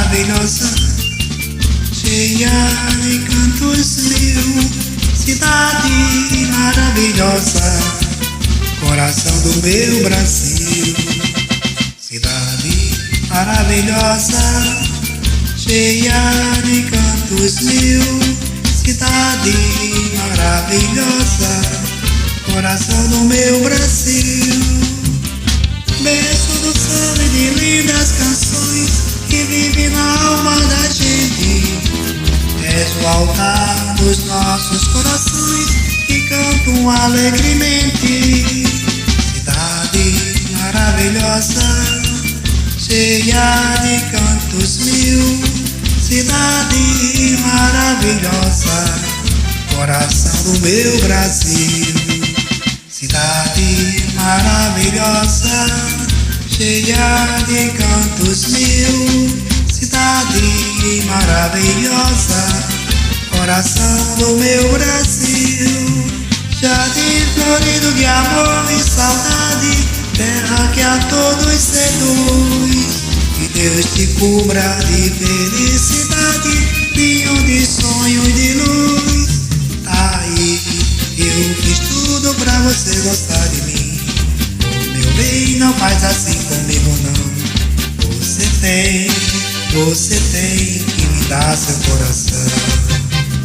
maravilhosa, cheia de cantos mil. Cidade maravilhosa, coração do meu Brasil. Cidade maravilhosa, cheia de cantos mil. Cidade maravilhosa, coração do meu Brasil. Berço do samba e de lindas canções que vive na alma da gente. És o altar dos nossos corações que cantam alegremente. Cidade maravilhosa, cheia de cantos mil. Cidade maravilhosa, coração do meu Brasil. Cidade maravilhosa, cheia de cantos mil. Cidade maravilhosa, coração do meu Brasil. Jardim florido de amor e saudade, terra que a todos seduz. Que Deus te cubra de felicidade, ninho de sonhos de luz. Tá aí, eu fiz tudo pra você gostar de mim. Meu bem, não faz assim comigo não. Você tem que me dar seu coração.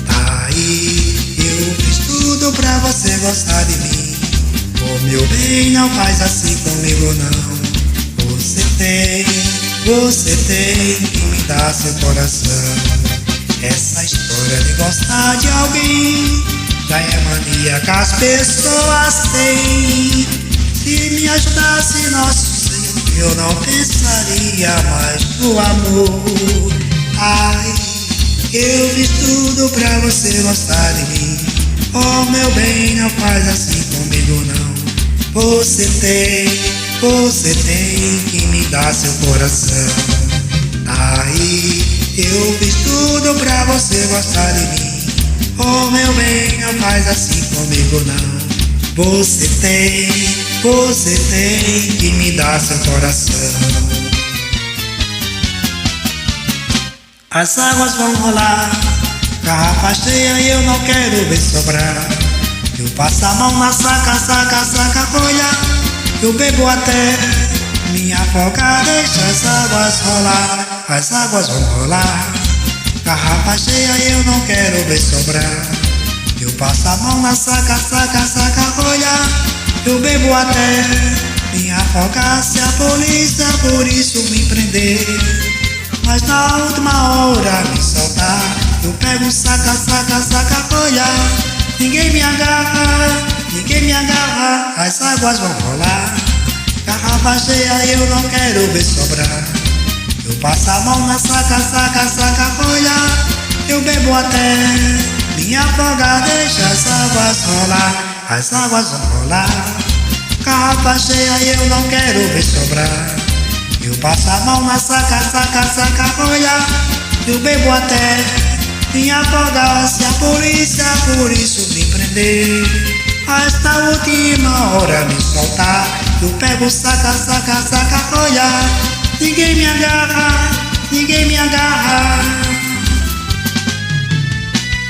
Tá aí, eu fiz tudo pra você gostar de mim. Oh meu bem, não faz assim comigo não. Você tem que me dar seu coração. Essa história de gostar de alguém já é mania que as pessoas têm. Se me ajudasse nosso Senhor, eu não pensaria mais no amor. Ai, eu fiz tudo pra você gostar de mim. Oh meu bem, não faz assim comigo não. Você tem que me dar seu coração. Aí, eu fiz tudo pra você gostar de mim. Oh meu bem, não faz assim comigo não. Você tem que me dar seu coração. As águas vão rolar, garrafa cheia e eu não quero ver sobrar. Eu passo a mão na saca, rolha. Eu bebo até me afogar, deixa as águas rolar. As águas vão rolar, garrafa cheia e eu não quero ver sobrar. Eu passo a mão na saca, rolha. Eu bebo até me afogar, se a polícia por isso me prender. Mas na última hora me soltar, eu pego saca, rolha. Ninguém me agarra, as águas vão rolar. Garrafa cheia eu não quero ver sobrar. Eu passo a mão na saca, rolha. Eu bebo até me afogar, deixa as águas rolar. As águas vão rolar. Garrafa cheia eu não quero ver sobrar. Eu passo a mão na saca, rolha. Eu bebo até me afogar, se a polícia por isso me prender. A esta última hora me soltar, eu pego saca, rolha. Ninguém me agarra.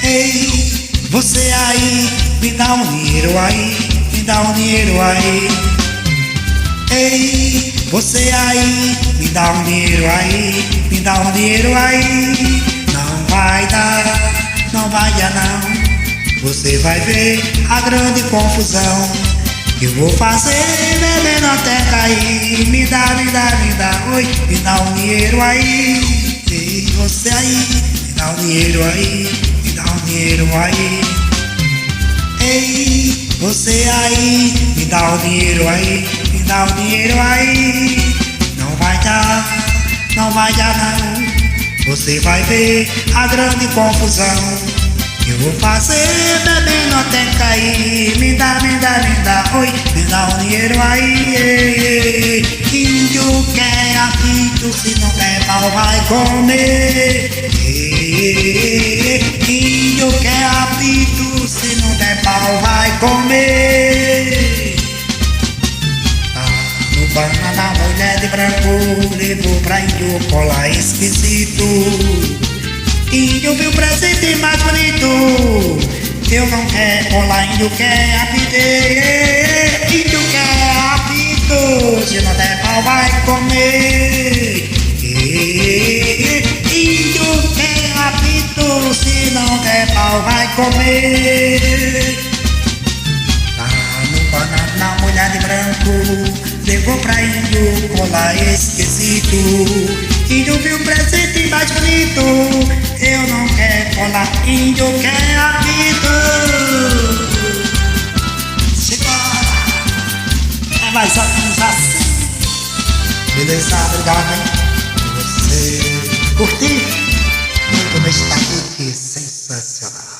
Ei, você aí, me dá um dinheiro aí, me dá um dinheiro aí. Ei, você aí, me dá um dinheiro aí, me dá um dinheiro aí. Não vai dar não. Você vai ver a grande confusão que eu vou fazer bebendo até cair. Me dá, oi, me dá um dinheiro aí. Ei, você aí, me dá um dinheiro aí, me dá um dinheiro aí. Ei, você aí, me dá um dinheiro aí, me dá um dinheiro aí. Não vai dar não. Você vai ver a grande confusão eu vou fazer bebendo até cair. Me dá, oi, me dá um dinheiro aí. Índio quer apito, se não der pau vai comer. Índio quer apito, se não der pau vai comer. Tá no banana, mulher de branco levou pra índio colar esquisito. Índio viu o presente mais bonito. Eu não quero colar, índio quer apito. Índio quer apito, se não der pau vai comer. Índio quer apito, se não der pau vai comer. Lá no banana, mulher de branco levou pra índio colar esquisito. Índio viu o presente mais bonito. Eu não quero colar, índio quer apito. Simbora! É mais ou menos assim. Beleza, obrigado, hein? Você curtiu? Muito bem, está aqui, sensacional.